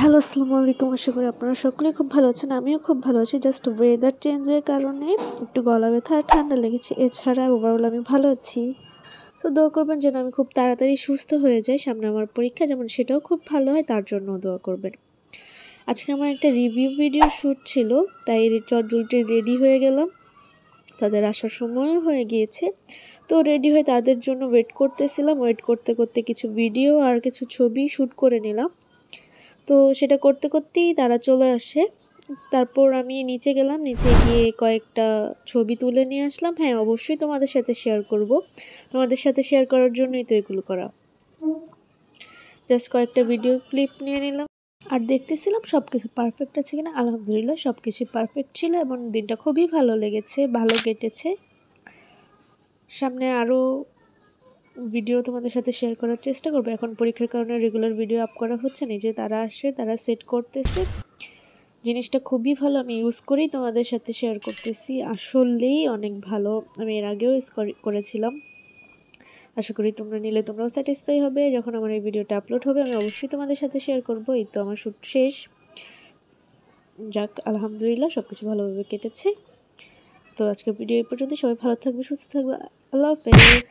Hello, আসসালামু আলাইকুম। আশা করি আপনারা সকলেই খুব ভালো আছেন। আমিও খুব ভালো আছি। জাস্ট ওয়েদার চেঞ্জের কারণে একটু গলা ব্যথা আর ঠান্ডা লেগেছে। এছাড়া ওভারঅল আমি ভালো আছি। তো দোয়া করবেন যেন আমি খুব তাড়াতাড়ি সুস্থ হয়ে যাই। সামনে আমার পরীক্ষা, যেমন সেটাও খুব ভালো হয়, তার জন্যও দোয়া করবেন। আজকে আমার একটা রিভিউ ভিডিও শ্যুট ছিল, তাই চটজলদি রেডি হয়ে গেলাম। তাদের আসার সময়ও হয়ে গিয়েছে। তো রেডি হয়ে তাদের জন্য ওয়েট করতেছিলাম। ওয়েট করতে করতে কিছু ভিডিও আর কিছু ছবি শ্যুট করে নিলাম। তো সেটা করতে করতেই তারা চলে আসে। তারপর আমি নিচে গেলাম, নিচে গিয়ে কয়েকটা ছবি তুলে নিয়ে আসলাম। হ্যাঁ, অবশ্যই তোমাদের সাথে শেয়ার করব। তোমাদের সাথে শেয়ার করার জন্যই তো এগুলো করা। জাস্ট কয়েকটা ভিডিও ক্লিপ নিয়ে নিলাম আর দেখতেছিলাম সব কিছু পারফেক্ট আছে কিনা। আলহামদুলিল্লাহ সব কিছু পারফেক্ট ছিল এবং দিনটা খুবই ভালো লেগেছে, ভালো কেটেছে। সামনে আরও ভিডিও তোমাদের সাথে শেয়ার করার চেষ্টা করবো। এখন পরীক্ষার কারণে রেগুলার ভিডিও আপ করা হচ্ছে না, যে তারা আসে, তারা সেট করতেছে। জিনিসটা খুবই ভালো, আমি ইউজ করেই তোমাদের সাথে শেয়ার করতেছি। আসলেই অনেক ভালো, আমি এর আগেও ইউজ করেছিলাম। আশা করি তোমরা নিলে তোমরাও স্যাটিসফাই হবে। যখন আমার এই ভিডিওটা আপলোড হবে আমি অবশ্যই তোমাদের সাথে শেয়ার করবো। এই তো আমার শ্যুট শেষ। যাক, আলহামদুলিল্লাহ সব কিছু ভালোভাবে কেটেছে। তো আজকের ভিডিও এই পর্যন্ত। সবাই ভালো থাকবে, সুস্থ থাকবে। আল্লাহ হাফেজ।